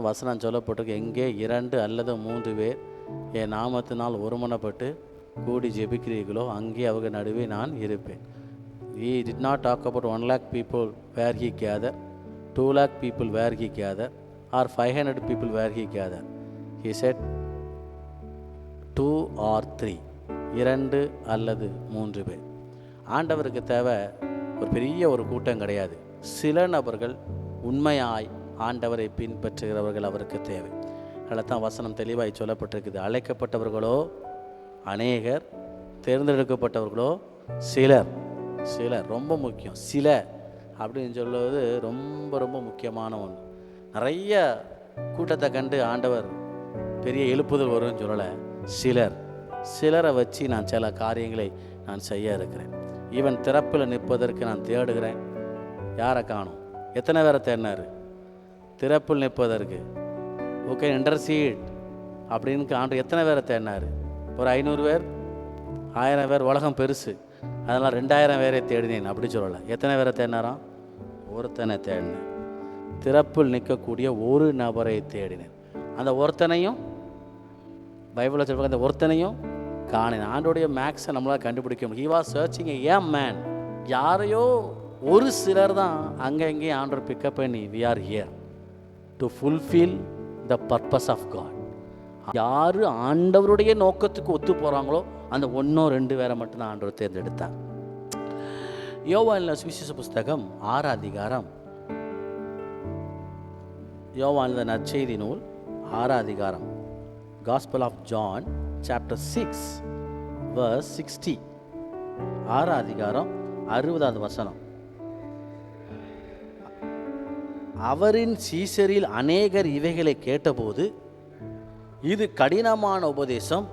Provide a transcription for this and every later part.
வசனம் சொல்லப்பட்டிருக்கு, எங்கே 2 அல்லது 3 பேர் என் நாமத்தினால் ஒருமனப்பட்டு கூடி ஜெபிக்கிறீர்களோ அங்கே அவங்க நடுவே நான் இருப்பேன். He did not talk about 1 lakh people where he gathered, 2 lakh people where he gathered, or 500 people where he gathered. He said 2 or 3, 2 அல்லது 3 பேர். ஆண்டவருக்கு தேவை ஒரு பெரிய ஒரு கூட்டம் கிடையாது. சில நபர்கள் உண்மையாய் ஆண்டவரை பின்பற்றுகிறவர்கள் அவருக்கு தேவை. அதில் தான் வசனம் தெளிவாய் சொல்லப்பட்டிருக்குது. அழைக்கப்பட்டவர்களோ அநேகர், தேர்ந்தெடுக்கப்பட்டவர்களோ சிலர். சிலர் ரொம்ப முக்கியம். சில அப்படின்னு சொல்லுவது ரொம்ப ரொம்ப முக்கியமான ஒன்று. நிறைய கூட்டத்தை கண்டு ஆண்டவர் பெரிய எழுப்புதல் வரும்னு சொல்லலை. சிலரை வச்சு நான் சில காரியங்களை நான் செய்ய இருக்கிறேன். ஈவன் திறப்பில் நிற்பதற்கு நான் தேடுகிறேன். யாரை காணும்? எத்தனை பேரை தேடினார் திறப்பில் நிற்பதற்கு? ஓகே, இன்டர்சீட் அப்படின்னு ஆண்டு எத்தனை பேரை தேடினார்? ஒரு 500 பேர், 1000 பேர். உலகம் பெருசு, அதனால் 2000 பேரை தேடினேன் அப்படி சொல்லலை. எத்தனை பேரை தேடினாராம்? ஒருத்தனை தேடினேன். திறப்பில் நிற்கக்கூடிய ஒரு நபரை தேடினேன். அந்த ஒருத்தனையும் பைபிளில் சொல்லுவாங்க, அந்த ஒருத்தனையும் காணினேன். ஆண்டோடைய மேக்ஸை நம்மளால் கண்டுபிடிக்க முடியும். He was searching a man. யாரையோ ஒரு சிலர் தான் அங்கே எங்கேயும் ஆண்டவர் பிக்கப் பண்ணி we are here to fulfil the purpose of God. யார் ஆண்டவருடைய நோக்கத்துக்கு ஒத்து போகிறாங்களோ அந்த 1-2 பேரை மட்டும்தான் ஆண்டவர் தேர்ந்தெடுத்தார். யோவானின் சுவிசேஷ புஸ்தகம் 6 அதிகாரம், யோவானின் நற்செய்தி நூல் 6 அதிகாரம், Gospel of John chapter 6 verse 60. 6 அதிகாரம் 60வது வசனம். அவரின் சீஷரில் அநேகர் இவைகளை கேட்டபோது, இது கடினமான உபதேசம்,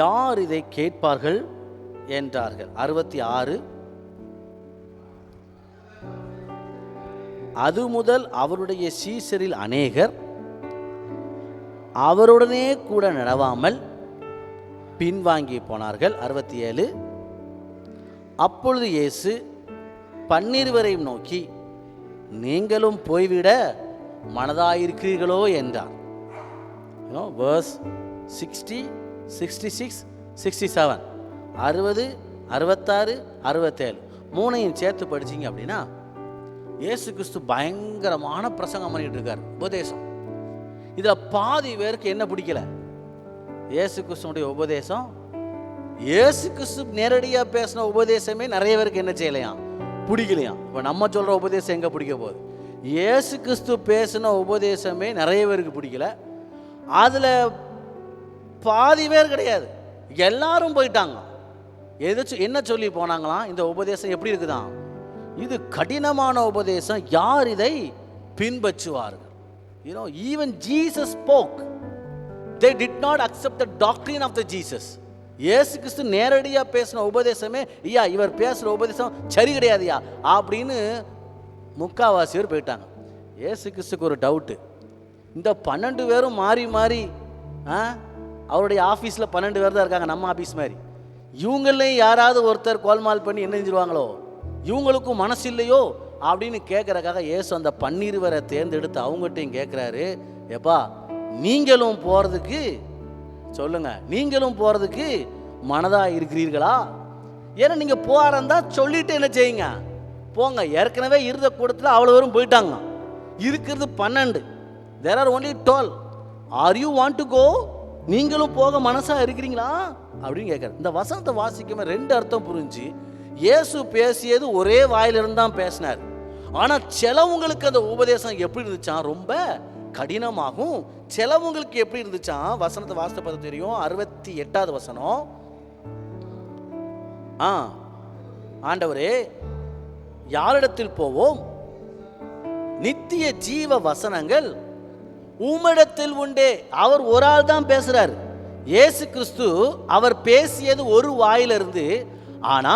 யார் இதை கேட்பார்கள் என்றார்கள். 66. அது முதல் அவருடைய சீஷரில் அநேகர் அவருடனே கூட நடவாமல் பின்வாங்கி போனார்கள். 67. அப்பொழுது இயேசு 12 நோக்கி, நீங்களும் போய்விட மனதாயிருக்கிறீர்களோ என்றார். verse 60, 66, 67, 60, 66, 67 மூணையும் சேர்த்து படிச்சிங்க அப்படின்னா இயேசு கிறிஸ்து பயங்கரமான பிரசங்கம் பண்ணிட்டு இருக்கார், உபதேசம். இதில் பாதி பேருக்கு என்ன பிடிக்கல? இயேசு கிறிஸ்துனுடைய உபதேசம், இயேசு கிறிஸ்து நேரடியாக பேசின உபதேசமே நிறைய பேருக்கு என்ன செய்யலையாம்? பிடிக்கலையாம். இப்போ நம்ம சொல்கிற உபதேசம் எங்கே பிடிக்க போகுது? இயேசு கிறிஸ்து பேசின உபதேசமே நிறைய பேருக்கு பிடிக்கல. அதில் பாதி பேர் கிடையாது, எல்லாரும் போயிட்டாங்க. என்ன சொல்லி போனாங்களாம்? இந்த உபதேசம் எப்படி இருக்குதான்? இது கடினமான உபதேசம், யார் இதை பின்பற்றுவார்கள்? Even Jesus spoke. They did not accept the doctrine of the Jesus. இயேசு கிறிஸ்து நேரடியாக பேசின உபதேசமே, ஐயா இவர் பேசுகிற உபதேசம் சரி கிடையாதுயா அப்படின்னு முக்காவாசி பேர் போயிட்டாங்க. இயேசு கிறிஸ்துக்கு ஒரு டவுட்டு, இந்த 12 பேரும் மாறி மாறி அவருடைய ஆஃபீஸில் 12 பேர் தான் இருக்காங்க, நம்ம ஆஃபீஸ் மாதிரி. இவங்களையும் யாராவது ஒருத்தர் கோல்மால் பண்ணி என்ன செஞ்சிருவாங்களோ, இவங்களுக்கும் மனசு இல்லையோ அப்படின்னு கேட்குறக்காக இயேசு அந்த 12 பேரை தேர்ந்தெடுத்து அவங்ககிட்டையும் கேட்குறாரு, எப்பா நீங்களும் போகிறதுக்கு சொல்லுங்க, நீங்களும் போகிறதுக்கு மனதாக இருக்கிறீர்களா? ஏன்னா நீங்கள் போகிறதா சொல்லிட்டு என்ன செய்யுங்க, போங்க. ஏற்கனவே இருந்த கூட்டத்தில் அவ்வளோ பேரும் போயிட்டாங்க, இருக்கிறது 12. There are only 12. Are you want to go? நீங்களும் போக மனசாக இருக்கிறீங்களா அப்படின்னு கேட்குறாரு. இந்த வசனத்தை வாசிக்கும்போது 2 அர்த்தம் புரிஞ்சு. இயேசு பேசியது ஒரே வாயிலிருந்து தான் பேசினார். ஆனால் சிலவங்களுக்கு அந்த உபதேசம் எப்படி இருந்துச்சான்? ரொம்ப கடினமாகும். சிலவங்களுக்கு எப்படி இருந்துச்சான்? வசனத்தை வாசித்த பார்த்து தெரியும். 68வது வசனம். ஆண்டவரே யாரிடத்தில் போவோம்? நித்திய ஜீவ வசனங்கள் உம்மிடத்தில் உண்டே. அவர் ஒரு ஆள் தான் பேசுறாரு, இயேசு கிறிஸ்து. அவர் பேசியது ஒரு வாயிலிருந்து. ஆனா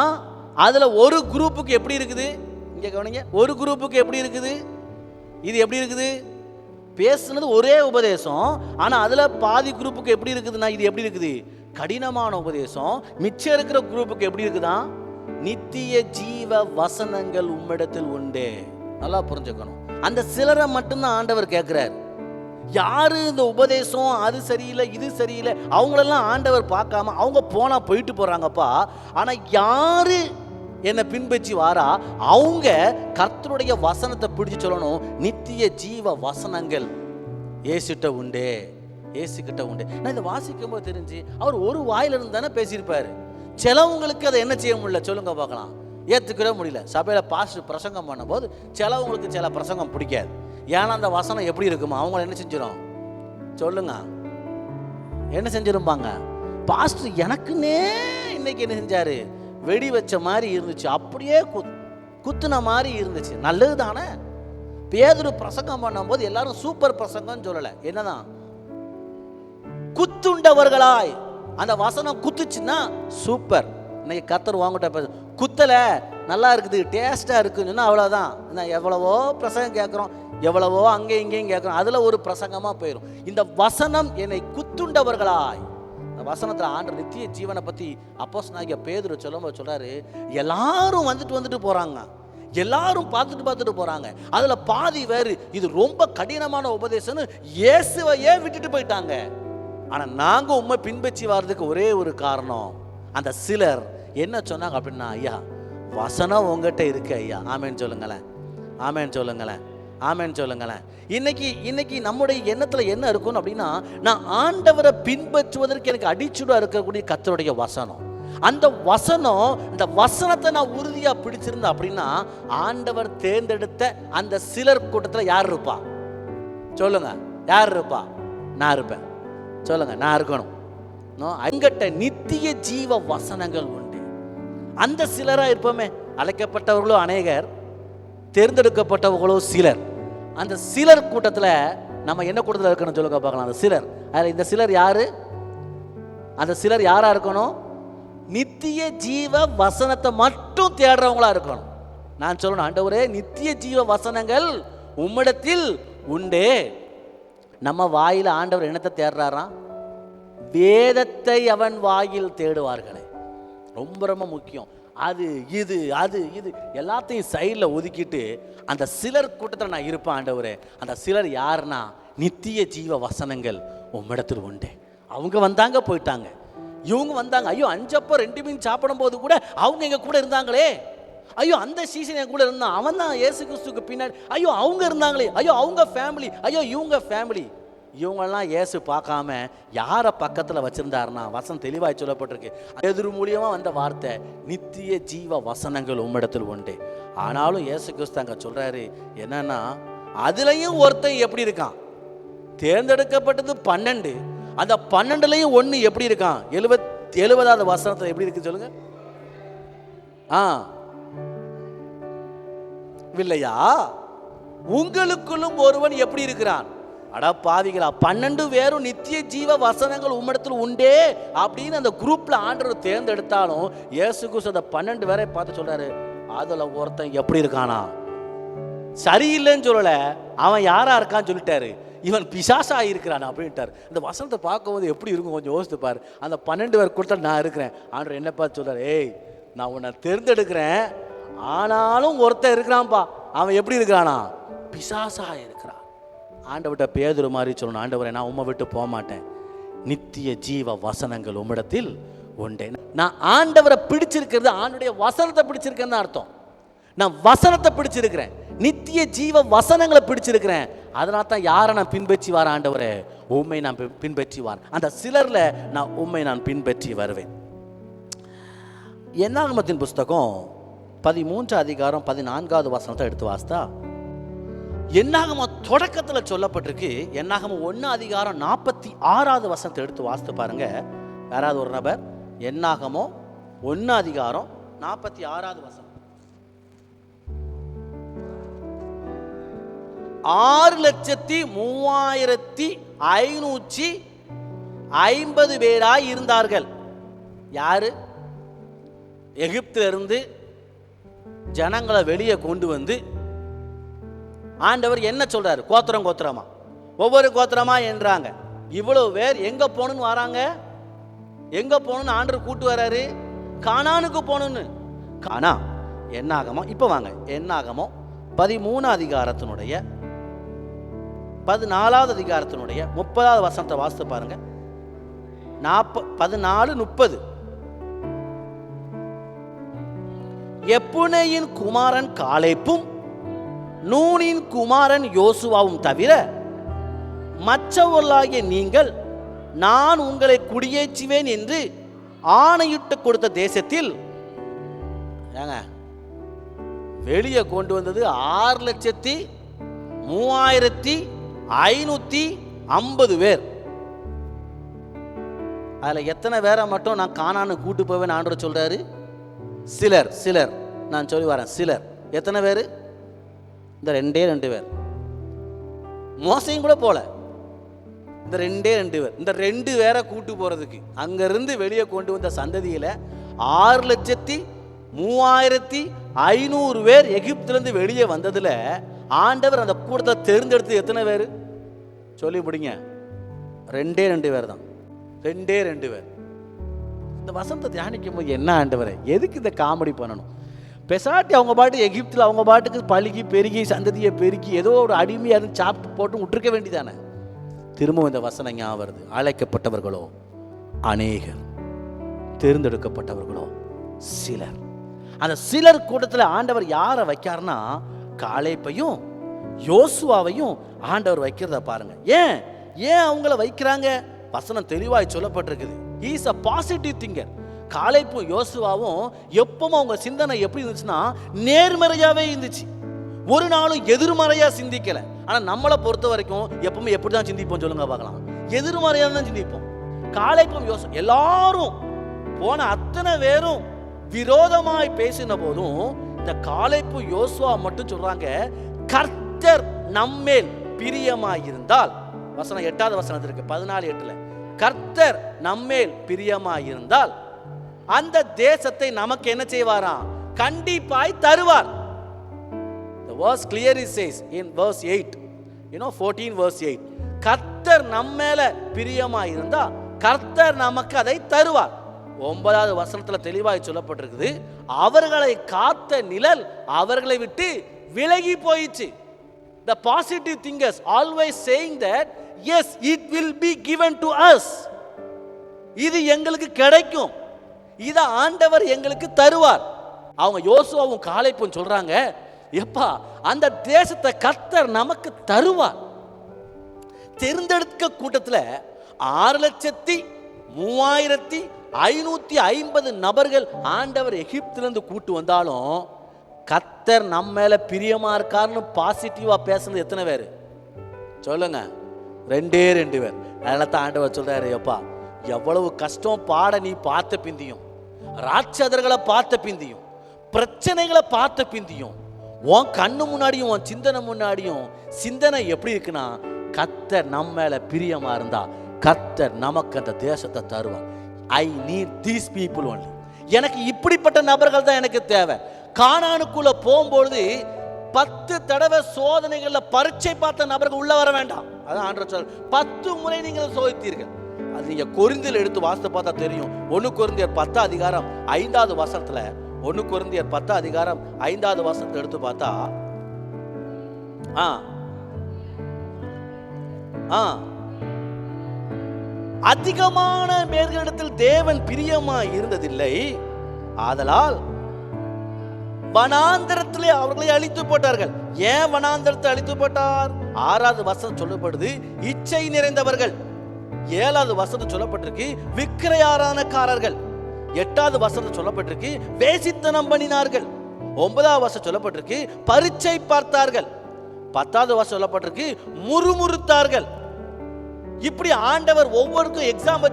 அதுல ஒரு குரூப்புக்கு எப்படி இருக்குது? இங்க கவனிங்க, ஒரு குரூப்புக்கு எப்படி இருக்குது? இது எப்படி இருக்குது? பேசுனது ஒரே உபதேசம், ஆனா அதுல பாதி குரூப்புக்கு எப்படி இருக்குதுன்னா இது எப்படி இருக்குது? கடினமான உபதேசம். மிச்சம் இருக்கிற குரூப்புக்கு எப்படி இருக்குதா? நித்திய ஜீவ வசனங்கள் உம்மிடத்தில் உண்டே. நல்லா புரிஞ்சுக்கணும். அந்த சிலரை மட்டும்தான் ஆண்டவர் கேட்கிறார். யாரு இந்த உபதேசம் அது சரியில்லை இது சரியில்லை அவங்களெல்லாம் ஆண்டவர் பார்க்காம அவங்க போனா போயிட்டு போறாங்கப்பா. ஆனா யாரு என்னை பின்பற்றி வாரா அவங்க கர்த்தருடைய வசனத்தை பிடிச்சு சொல்லணும். நித்திய ஜீவ வசனங்கள் ஏசுகிட்ட உண்டே, ஏசுகிட்ட உண்டு. நான் இதை வாசிக்கும் போது தெரிஞ்சு அவர் ஒரு வாயிலிருந்து தானே பேசியிருப்பாரு. சிலவங்களுக்கு அதை என்ன செய்ய முடியல சொல்லுங்க பார்க்கலாம், ஏற்றுக்கிட முடியல. சபையில் பாஸ்டர் பிரசங்கம் பண்ணும்போது சிலவங்களுக்கு சில பிரசங்கம் பிடிக்காது. ஏன்னா அந்த வசனம் எப்படி இருக்குமா, அவங்கள என்ன செஞ்சிடும் சொல்லுங்க, என்ன செஞ்சிருப்பாங்க. பாஸ்டர் எனக்குன்னே இன்னைக்கு என்ன செஞ்சாரு, வெடி வச்ச மாதிரி இருந்துச்சு, அப்படியே குத்துன மாதிரி இருந்துச்சு. நல்லது தானே. பேதுரு பிரசங்கம் பண்ணும்போது எல்லாரும் சூப்பர் பிரசங்கம் சொல்லலை, என்னதான் குத்துண்டவர்களாய் அந்த வசனம் குத்துச்சுன்னா சூப்பர். இன்னைக்கு கர்த்தர் வாங்கிட்ட குத்தல நல்லா இருக்குது டேஸ்டா இருக்குன்னு சொன்னா அவ்வளவுதான். நான் எவ்வளவோ பிரசங்கம் கேட்குறோம், எவ்வளவோ அங்கேயும் இங்கேயும் கேட்குறோம், அதுல ஒரு பிரசங்கமா போயிடும். இந்த வசனம் என்னை குத்துண்டவர்களாய், இந்த வசனத்துல ஆண்டவர் நித்திய ஜீவனை பத்தி அப்போஸ்தலனாகிய பேதுரு சொல்லும்போது சொல்றாரு, எல்லாரும் வந்துட்டு போறாங்க, எல்லாரும் பார்த்துட்டு போறாங்க. அதுல பாதி வேறு இது ரொம்ப கடினமான உபதேசம்னு இயேசுவையே விட்டுட்டு போயிட்டாங்க. ஆனா நாங்க உண்மை பின்பற்றி வர்றதுக்கு ஒரே ஒரு காரணம், அந்த சிலர் என்ன சொன்னாங்க அப்படின்னா, ஐயா வசனம் உங்ககிட்ட இருக்கு ஐயா, ஆமேன்னு சொல்லுங்களேன், ஆமேன்னு சொல்லுங்களேன், ஆமேன்னு சொல்லுங்களேன். இன்னைக்கு நம்முடைய எண்ணத்துல என்ன இருக்கும் அப்படின்னா, நான் ஆண்டவரை பின்பற்றுவதற்கு எனக்கு அடிச்சுடா இருக்கக்கூடிய கர்த்தருடைய வசனம், அந்த வசனம், இந்த வசனத்தை நான் உறுதியா பிடிச்சிருந்தேன் அப்படின்னா ஆண்டவர் தேர்ந்தெடுத்த அந்த சிலர் கூட்டத்தில் யார் இருப்பா சொல்லுங்க, யார் இருப்பா? நான் இருப்பேன் சொல்லுங்க, நான் இருக்கணும். அங்கட்ட நித்திய ஜீவ வசனங்கள் உண்டு. அந்த சிலரா இருப்போமே, அழைக்கப்பட்டவர்களோ அநேகர், தேர்ந்தெடுக்கப்பட்டவர்களோ சிலர். அந்த சிலர் கூட்டத்தில் நம்ம என்ன கூட்டத்தில் இருக்கணும் சொல்லுங்க பார்க்கலாம். அந்த சிலர், இந்த சிலர் யாரு? அந்த சிலர் யாரா இருக்கணும்? நித்திய ஜீவ வசனத்தை மட்டும் தேடுறவங்களா இருக்கணும். நான் சொல்லணும், ஆண்டவரே நித்திய ஜீவ வசனங்கள் உம்மிடத்தில் உண்டே. நம்ம வாயில ஆண்டவர் என்னத்தை தேடுறாராம்? வேதத்தை அவன் வாயில் தேடுவார்களே. ரொம்ப ரொம்ப முக்கியம். அது இது எல்லாத்தையும் சைடில் ஒதுக்கிட்டு அந்த சிலர் கூட்டத்தில் நான் இருப்பேன் ஆண்டவரே. அந்த சிலர் யாருன்னா, நித்திய ஜீவ வசனங்கள் உம்மிடத்தில் உண்டே. அவங்க வந்தாங்க போயிட்டாங்க, இவங்க வந்தாங்க. ஐயோ 5 அப்பம் 2 மீன் சாப்பிடும் போது கூட அவங்க எங்க கூட இருந்தாங்களே. ஐயோ அந்த சீசன் என் கூட இருந்தான், அவன் தான் இயேசு கிறிஸ்துக்கு பின்னாடி. ஐயோ அவங்க இருந்தாங்களே, ஐயோ அவங்க ஃபேமிலி, ஐயோ இவங்க ஃபேமிலி. இவங்கெல்லாம் இயேசு பார்க்காம யாரை பக்கத்தில் வச்சிருந்தாருன்னா, வசனம் தெளிவாக சொல்லப்பட்டிருக்கு, எதிர் மூலியமாக வந்த வார்த்தை நித்திய ஜீவ வசனங்கள் உம்மிடத்தில் உண்டு. ஆனாலும் இயேசு கிறிஸ்து அங்கே சொல்றாரு என்னன்னா, அதுலயும் ஒருத்தன் எப்படி இருக்கான்? தேர்ந்தெடுக்கப்பட்டது 12, அந்த 12லயும் 1 எப்படி இருக்கான்? 70வது வசனத்தில் எப்படி இருக்கு சொல்லுங்க. இல்லையா? உங்களுக்குள்ளும் ஒருவன் எப்படி இருக்கிறான்? அட பாவிகளா, 12 பேரும் நித்திய ஜீவ வசனங்கள் உம்மிடத்தில் உண்டே அப்படின்னு அந்த குரூப்ல ஆண்டவர் தேர்ந்தெடுத்தாலும் இயேசு கிறிஸ்து அந்த 12 பேரை பார்த்து சொல்றாரு, அதுல ஒருத்தன் எப்படி இருக்கானா? சரியில்லைன்னு சொல்லல, அவன் யாரா இருக்கான்னு சொல்லிட்டாரு, இவன் பிசாசா இருக்கிறான் அப்படின்ட்டார். இந்த வசனத்தை பார்க்கும்போது எப்படி இருக்கும் கொஞ்சம் யோசித்து பாரு. அந்த 12 பேர் கொடுத்தா நான் இருக்கிறேன். ஆண்டவர் என்ன பார்த்து சொல்றாரு, ஏய் நான் உன்னை தேர்ந்தெடுக்கிறேன், ஆனாலும் ஒருத்தன் இருக்கிறான்பா, அவன் எப்படி இருக்கிறானா? பிசாசா இருக்கிறான். ஆண்டவர்கிட்ட பேதுரு மாதிரி சொல்லணும், ஆண்டவரை நான் உம்மை விட்டு போக மாட்டேன், நித்திய ஜீவ வசனங்கள் உம்மிடத்தில் உண்டே. நான் ஆண்டவரை பிடிச்சிருக்கிறது, ஆண்டுடைய வசனத்தை பிடிச்சிருக்கேன்னு அர்த்தம். நான் வசனத்தை பிடிச்சிருக்கிறேன், நித்திய ஜீவ வசனங்களை பிடிச்சிருக்கிறேன். அதனால தான் யாரை நான் பின்பற்றி வர? ஆண்டவரே உம்மை நான் பின்பற்றி வரேன். அந்த சிலர்ல நான் உம்மை நான் பின்பற்றி வருவேன். என்னாகமத்தின் புஸ்தகம் 13 அதிகாரம் 14வது வசனத்தை எடுத்து வாசித்தா, என்னாகம தொடக்கத்தில் சொல்லப்பட்டிருக்கு. என்னாகம 1 அதிகாரம் 46வது வசனத்தை எடுத்து வாசித்து பாருங்க. யாராவது ஒரு நபர் என்னாகமோ 1 அதிகாரம் 46வது வசனம். 6,35,550 பேராய் இருந்தார்கள். யாரு? எகிப்திலிருந்து ஜனங்களை வெளியே கொண்டு வந்து ஆண்டவர் என்ன சொல்றாரு? கோத்திரம் கோத்திரமா, ஒவ்வொரு கோத்திரமா என்றாங்க. இவ்வளவு பேர் எங்க போகணும்னு வராங்க? எங்க போகணும்னு ஆண்டவர் கூட்டு வராரு? கானானுக்கு போகணும்னு. கானா என்னாகமோ, இப்ப வாங்க என்னாகமோ 13 அதிகாரத்தினுடைய 14வது அதிகாரத்தினுடைய 30வது வசனத்தை வாசித்து பாருங்க. 14:30. எப்புனேயின் குமாரன் காலேப்பும் நூனின் குமாரன் யோசுவாவும் தவிர மற்றவர்களாகிய நீங்கள் நான் உங்களை குடியேற்றுவேன் என்று ஆணையிட்டு கொடுத்த தேசத்தில் வெளியே கொண்டு வந்தது 6,3550 பேர். அதில் எத்தனை பேரை மட்டும் நான் கானான்னு கூட்டு போவேன் ஆண்டவர் சொல்றாரு? சிலர். நான் சொல்லி வரேன், சிலர். எத்தனை பேர்? இந்த 2 பேர். மோசையும் கூட போல. இந்த 2 பேர். இந்த 2 பேரை கூட்டு போறதுக்கு அங்கிருந்து வெளியே கொண்டு வந்த சந்ததியில 6,3500 பேர் எகிப்திலிருந்து வெளியே வந்ததுல ஆண்டவர் அந்த கூட்டத்தை தேர்ந்தெடுத்து எத்தனை பேர் சொல்லி முடிங்க? 2 பேர் தான். 2 பேர். இந்த வசனத்தை தியானிக்கும் போது என்ன ஆண்டவரே, எதுக்கு இந்த காமெடி பண்ணணும்? பெசாட்டி அவங்க பாட்டு எகிப்தில் அவங்க பாட்டுக்கு பழுகி பெருகி சந்ததியை பெருக்கி ஏதோ ஒரு அடிமையாக இருந்து சாப்பிட்டு போட்டு விட்டுருக்க வேண்டியதானே. திரும்பவும் இந்த வசனம் ஞாபகம் வருது. அழைக்கப்பட்டவர்களோ அநேகர், தேர்ந்தெடுக்கப்பட்டவர்களோ சிலர். அந்த சிலர் கூட்டத்தில் ஆண்டவர் யாரை வைக்காருன்னா காலேப்பையும் யோசுவாவையும் ஆண்டவர் வைக்கிறத பாருங்க. ஏன் அவங்கள வைக்கிறாங்க? வசனம் தெளிவாய் சொல்லப்பட்டிருக்குது. He is a positive thinker. காலேப்பும் யோசுவாவும் எப்பவும் அவங்க சிந்தனை எப்படி இருந்துச்சுன்னா நேர்மறையாவே இருந்துச்சு. ஒரு நாளும் எதிர்மறையா சிந்திக்கல. ஆனா நம்மளை பொறுத்த வரைக்கும் எப்பவுமே எப்படிதான் சிந்திப்போம் சொல்லுங்க பார்க்கலாம்? எதிர்மறையா தான் சிந்திப்போம். காலேப்பும் யோசுவா எல்லாரும் போன அத்தனை பேரும் விரோதமாய் பேசின போதும் இந்த காலேப்பு யோசுவா மட்டும் சொல்றாங்க, கர்த்தர் நம்மேல் பிரியமாய் இருந்தால். வசனம் 8வது வசனத்தில் இருக்கு, 14:8. கர்த்தர் நம்மேல் பிரியமாய் இருந்தால் அந்த தேசத்தை நமக்கு என்ன செய்வாராம்? கண்டிப்பாய் தருவார். The verse clearly says in verse 8, 14 verse 8, கர்த்தர் நம்மேல பிரியமாய் இருந்தா கர்த்தர் நமக்கு அதை தருவார். 9வது வசனத்துல தெளிவாய் சொல்லப்பட்டிருக்குது, அவர்களை காத்த நிழல் அவர்களை விட்டு விலகி போயிடுச்சு. The positive thinkers always saying that yes, it will be given to us. இது எங்களுக்கு கிடைக்கும், இத ஆண்டவர் எங்களுக்கு தருவார். அவங்க யோசுவாவும் காலேப்பும் சொல்றாங்க, எப்பா அந்த தேசத்தை கர்த்தர் நமக்கு தருவார். தேர்ந்தெடுக்க கூட்டத்தில் 6,3550 நபர்கள் ஆண்டவர் எகிப்திலிருந்து கூட்டு வந்தாலும் கர்த்தர் நம்ம மேல பிரியமா இருக்காருன்னு பாசிட்டிவா பேசுனது எத்தனை பேர் சொல்லுங்க? 2 பேர். அதனால தான் ஆண்டவர் சொல்றாரு, எப்பா எவ்வளவு கஷ்டம் பாட நீ பார்த்த பிந்தியும், ராட்சதர்களை பார்த்த பிந்தியும், பிரச்சனைகளை பார்த்த பிந்தியும், உன் கண்ணு முன்னாடியும் உன் சிந்தனை முன்னாடியும் சிந்தனை எப்படி இருக்குன்னா கர்த்தர் நம்ம மேல பிரியமா இருந்தா கர்த்தர் நமக்கு அந்த தேசத்தை தருவார். I need these people only. எனக்கு இப்படிப்பட்ட நபர்கள் தான் எனக்கு தேவை. கானானுக்குள்ள போகும்பொழுது 10 தடவை சோதனைகள்ல பரீட்சை பார்த்த நபர்கள் உள்ள வர வேண்டாம். அதான் ஆண்டவர் சொல்றார், 10 முறை நீங்கள் சோதித்தீர்கள். அது நீங்க கொரிந்தியர் எடுத்து வாசித்து பார்த்தா தெரியும். 1 கொரிந்தியர் 10 அதிகாரம் 5வது வசனத்துல 1 கொரிந்தியர் 10 அதிகாரம் 5வது வசனத்தை எடுத்து பார்த்தா அதிகமான பேர்களிடத்தில் தேவன் பிரியமாய் இருந்ததில்லை, ஆதலால் வனாந்தரத்திலே அவர்களை அழித்து போட்டார்கள். ஏன் வனாந்தரத்தை அழித்து போட்டார்? 6வது வசனம் சொல்லப்படுது, இச்சை நிறைந்தவர்கள். 7வது வசனம் சொல்லப்பட்டிருக்கு விக்கிரயாராதனக்காரர்கள். 8வது வசனம் சொல்லப்பட்டிருக்கு வேசித்தனம் பண்ணினார்கள். 9வது வசனம் சொல்லப்பட்டிருக்கு பரீட்சை பார்த்தார்கள். 10வது வசனம் சொல்லப்பட்டிருக்கு முறுமுறுத்தார்கள். இப்படி ஆண்டவர் ஒவ்வொருக்கும் எக்ஸாம்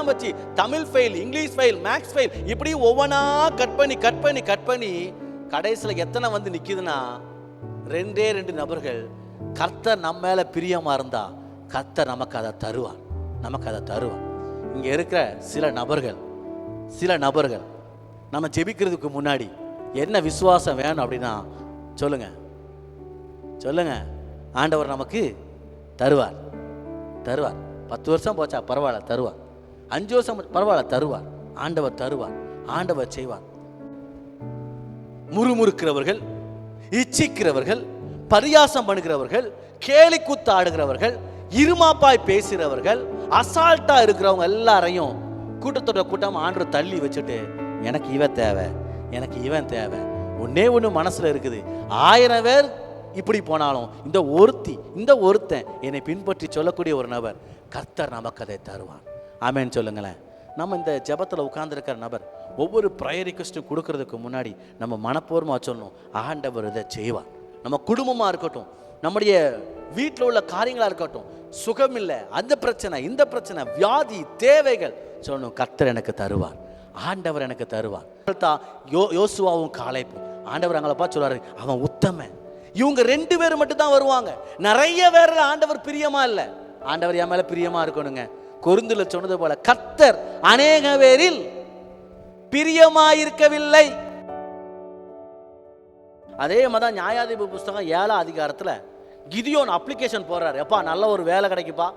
வச்சு Tamil fail, English fail, maths fail, இப்படி ஒவ்வொன்றா கட் பண்ணி கடைசியில் எத்தனை வந்து நிற்குதுன்னா 2 நபர்கள். கர்த்தர் நம்ம மேல பிரியமா இருந்தா கர்த்தர் நமக்கு அதை தருவார். இங்க இருக்கிற சில நபர்கள் நம்ம ஜெபிக்கிறதுக்கு முன்னாடி என்ன விசுவாசம் வேணும் அப்படின்னா சொல்லுங்க, ஆண்டவர் நமக்கு தருவார். 10 வருஷம் போச்சா பரவாயில்ல, தருவார். 5 வருஷம் பரவாயில்ல, தருவார். ஆண்டவர் தருவார், ஆண்டவர் செய்வார். முறுமுறுக்கிறவர்கள், இச்சிக்கிறவர்கள், பரியாசம் பண்ணுகிறவர்கள், கேலி கூத்தாடுகிறவர்கள், இருமாப்பாய் பேசுகிறவர்கள், அசால்ட்டா இருக்கிறவங்க எல்லாரையும் கூட்டத்தோட கூட்டம் ஆண்டவர் தள்ளி வச்சுட்டு, எனக்கு இவன் தேவை, எனக்கு இவன் தேவை. ஒன்னே ஒன்று மனசுல இருக்குது, 1000 பேர் இப்படி போனாலும் இந்த ஒருத்தன் என்னை பின்பற்றி சொல்லக்கூடிய ஒரு நபர், கர்த்தர் நமக்கு அதை தருவான். ஆமேன்னு சொல்லுங்களேன். நம்ம இந்த ஜெபத்தில் உட்கார்ந்துருக்கிற நபர் ஒவ்வொரு ப்ரேயர் ரிக்வெஸ்ட்டும் கொடுக்கறதுக்கு முன்னாடி நம்ம மனப்பூர்வமாக சொல்லணும், ஆண்டவர் இதை செய்வார். நம்ம குடும்பமாக இருக்கட்டும், நம்முடைய வீட்டில் உள்ள காரியங்களாக இருக்கட்டும், சுகம் இல்லை, அந்த பிரச்சனை, இந்த பிரச்சனை, வியாதி, தேவைகள் சொல்லணும், கர்த்தர் எனக்கு தருவார், ஆண்டவர் எனக்கு தருவார். யோசுவாவும் காலேபும், ஆண்டவர் அங்களை பார்த்து சொல்றாரு, அவன் உத்தமன். இவங்க 2 பேர் மட்டும் தான் வருவாங்க. நிறைய பேர்ல ஆண்டவர் பிரியமா இல்லை. ஆண்டவர் என் மேல பிரியமா இருக்கணுங்க. கொரிந்தில சொன்னது போல, கர்த்தர் அநேக பேரில் பிரியமாயிருக்கவில்லை. அதே மாதிரி நியாயாதிபதி புஸ்தகம் 7ஆம் அதிகாரத்துல கிதியோன் அப்ளிகேஷன் போடுறாரு. எப்பா நல்ல ஒரு வேலை கிடைக்குப்பா,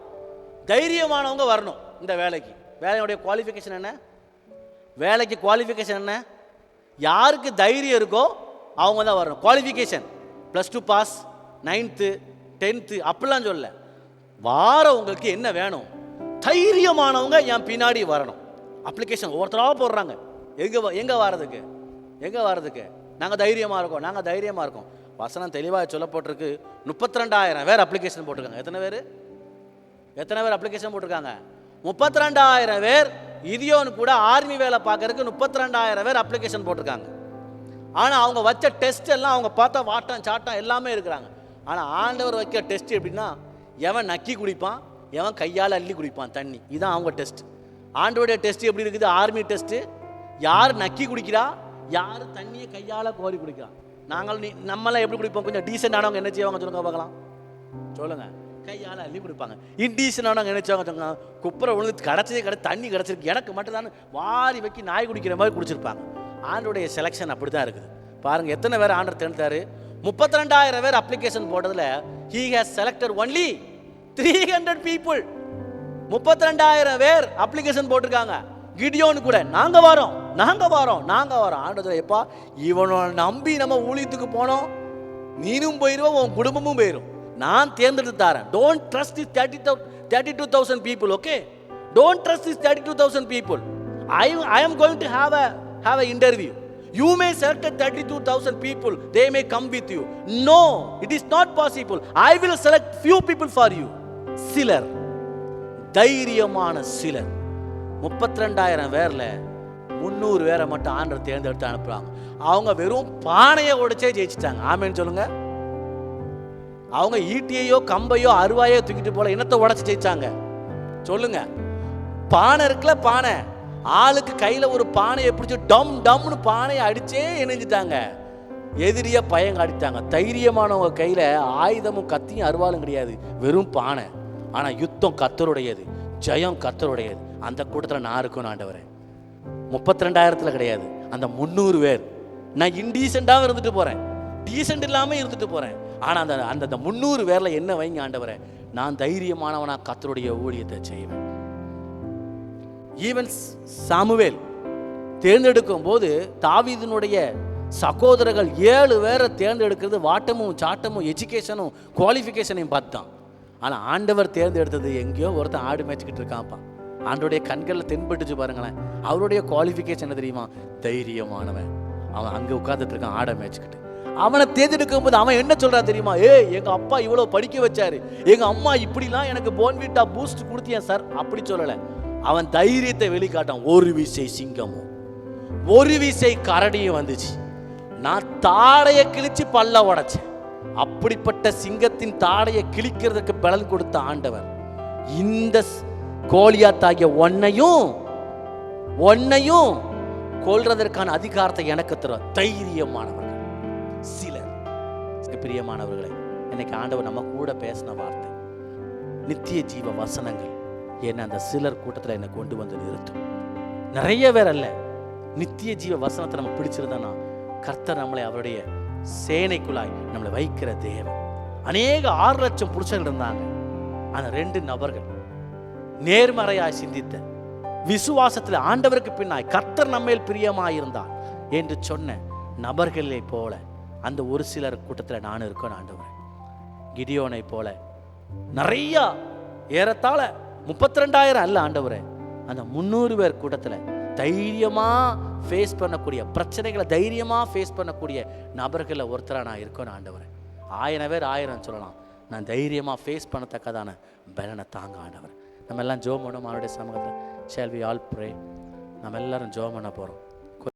தைரியமானவங்க வரணும் இந்த வேலைக்கு. வேலையுடைய குவாலிஃபிகேஷன் என்ன? வேலைக்கு குவாலிஃபிகேஷன் என்ன? யாருக்கு தைரியம் இருக்கோ அவங்க தான் வரணும். குவாலிஃபிகேஷன் +2 பாஸ், 9th 10th அப்படிலாம் சொல்ல. வாரவங்களுக்கு என்ன வேணும்? தைரியமானவங்க என் பின்னாடி வரணும். அப்ளிகேஷன் ஒவ்வொருத்தராக போடுறாங்க. எங்கே வாரதுக்கு? நாங்கள் தைரியமாக இருக்கோம். வசனம் தெளிவாக சொல்லப்பட்டிருக்கு. 32,000 பேர் அப்ளிகேஷன் போட்டிருக்காங்க. எத்தனை பேர் அப்ளிகேஷன் போட்டிருக்காங்க? 32,000 பேர். கிதியோன் கூட ஆர்மி வேலை பார்க்கறதுக்கு 32,000 பேர் அப்ளிகேஷன் போட்டிருக்காங்க. ஆனால் அவங்க வச்ச டெஸ்ட் எல்லாம் அவங்க பார்த்தா வாட்டம் சாட்டம் எல்லாமே இருக்கிறாங்க. ஆனால் ஆண்டவர் வைக்க டெஸ்ட் எப்படின்னா, எவன் நக்கி குடிப்பான், எவன் கையால் அள்ளி குடிப்பான் தண்ணி. இதுதான் அவங்க டெஸ்ட். ஆண்டவருடைய டெஸ்ட் எப்படி இருக்குது? Army test. யார் நக்கி குடிக்கிறா, யார் தண்ணியை கையால் கோரி குடிக்கிறா. நம்மளாம் எப்படி குடிப்போம்? கொஞ்சம் டீசெண்டானவங்க என்ன செய்வாங்க சொல்லுங்க பார்க்கலாம். சொல்லுங்க. கையால் அள்ளி குடிப்பாங்க. இன்டீசெண்டானவங்க என்ன செய்வாங்க சொல்லுங்க? குப்பரை விழுந்து தண்ணி கிடச்சிருக்கு, எனக்கு மட்டும் தான் வாரி வைக்கி நாய் குடிக்கிற மாதிரி குடிச்சிருப்பாங்க. ஆண்டோடைய செலெக்ஷன் அப்படி தான் இருக்குது. பாருங்க, எத்தனை பேர் ஆண்டர் தேர்ந்தாரு? 32,000 பேர் application போட்டதுல he has selected only 300 people. 32,000 பேர் அப்ளிகேஷன் போட்டிருக்காங்க. கிடியோன் கூட நாங்க வரோம். ஆண்டவர், எப்பா இவனை நம்பி நம்ம ஊழியத்துக்கு போனோம், நீனும் போயிடுவோம், உன் குடும்பமும் போயிடும். நான் தேர்ந்தெடுத்து தரேன். Don't trust these 32,000 people, okay? Don't trust these 32,000 people. I am going to have an interview. You may select 32,000 people, they may come with you. No, it is not possible. I will select few people for you. சிலர், தைரியமான சிலர். 32,000 பேர்ல 300 பேரை மட்டும் ஆண்டவர் தேர்ந்தெடுத்து அனுப்புறாங்க. அவங்க வெறும் பானையை உடைச்சே ஜெயிச்சிட்டாங்க. ஆமேன்னு சொல்லுங்க. அவங்க ஈட்டியையோ கம்பையோ அருவாயோ தூக்கிட்டு போல இனத்தை உடைச்சு ஜெயிச்சாங்க. சொல்லுங்க. பானை இருக்குல்ல, பானை, ஆளுக்கு கையில் ஒரு பானையை பிடிச்சி டம்னு பானையை அடிச்சே இணைஞ்சிட்டாங்க. எதிரியா பயங்க அடித்தாங்க. தைரியமானவங்க கையில் ஆயுதமும் கத்தியும் அருவாலும் கிடையாது, வெறும் பானை. ஆனால் யுத்தம் கர்த்தருடையது, ஜெயம் கர்த்தருடையது. அந்த கூட்டத்தில் நான் இருக்கணும் ஆண்டவரே. 32,000 கிடையாது, அந்த 300 பேர். நான் இன்டீசெண்டாக இருந்துட்டு போகிறேன், டீசெண்ட் இல்லாமல் இருந்துட்டு போகிறேன். ஆனால் அந்த 300 பேரில் என்ன வைங்க ஆண்டவரே, நான் தைரியமானவனா கர்த்தருடைய ஊழியத்தை செய்வேன். ஈவன் சாமுவேல் தேர்ந்தெடுக்கும் போது தாவீதினுடைய சகோதரர்கள் 7 பேரை தேர்ந்தெடுக்கிறது வாட்டமும் சாட்டமும் எஜுகேஷனும் குவாலிஃபிகேஷனையும் பார்த்தான். ஆனால் ஆண்டவர் தேர்ந்தெடுத்தது எங்கேயோ ஒருத்தன் ஆடு மேய்ச்சிக்கிட்டு இருக்கான்ப்பா. ஆண்டோடைய கண்களில் தென்பட்டுச்சு பாருங்களேன். அவருடைய குவாலிஃபிகேஷன் என்ன தெரியுமா? தைரியமானவன். அவன் அங்கே உட்கார்ந்துட்டு இருக்கான் ஆடை மேய்ச்சிக்கிட்டு. அவனை தேர்ந்தெடுக்கும் போது அவன் என்ன சொல்றா தெரியுமா? எங்க அப்பா இவ்வளோ படிக்க வச்சாரு, எங்க அம்மா இப்படிலாம் எனக்கு போன்விட்டா பூஸ்ட் கொடுத்தியன் சார், அப்படி சொல்லலை. அவன் தைரியத்தை வெளிக்காட்டான். ஒரு விசை சிங்கமும் ஒரு விசை கரடியும் வந்துச்சு, நான் தாடையை கிழிச்சு பல்ல உடைச்சேன். அப்படிப்பட்ட சிங்கத்தின் தாடையை கிழிக்கிறதுக்கு பலன் கொடுத்த ஆண்டவர் இந்த கோலியாத்தாகிய ஒன்னையும் கொல்றதற்கான அதிகாரத்தை எனக்கு தர தைரியமானவர்கள் சிலர். பிரியமானவர்களை, இன்னைக்கு ஆண்டவர் நம்ம கூட பேசின வார்த்தை நித்திய ஜீவ வசனங்கள். என்ன அந்த சிலர் கூட்டத்தில் என்னை கொண்டு வந்து நிறுத்தும். நிறைய பேர் அல்ல, நித்திய ஜீவ வசனத்தை நம்ம பிடிச்சிருந்தோன்னா கர்த்தர் நம்மளை அவருடைய சேனைக்குள்ளாய் நம்மளை வைக்கிற தேவன். அநேக 6 லட்சம் புருஷர்கள் இருந்தாங்க. அந்த 2 நபர்கள் நேர்மறையாய் சிந்தித்த விசுவாசத்தில் ஆண்டவருக்கு பின்னாய் கர்த்தர் நம்மேல் பிரியமாயிருந்தார் என்று சொன்ன நபர்களை போல அந்த ஒரு சிலர் கூட்டத்தில் நான் இருக்கேன். ஆண்டவர் கிடியோனை போல நிறையா ஏறத்தாழ 32,000 அல்ல ஆண்டவரே, அந்த 300 பேர் கூட்டத்தில் தைரியமாக ஃபேஸ் பண்ணக்கூடிய பிரச்சனைகளை தைரியமாக ஃபேஸ் பண்ணக்கூடிய நபர்களில் ஒருத்தராக நான் இருக்கணும் ஆண்டவரே. 1000 பேர் 1000 சொல்லலாம், நான் தைரியமாக ஃபேஸ் பண்ணத்தக்கதான பலனை தாங்க ஆண்டவர். நம்ம எல்லாம் ஜெபம் பண்ணோம் அவருடைய சமூகத்தில். Shall we all pray? நம்ம எல்லாரும் ஜெபம் பண்ண போகிறோம்.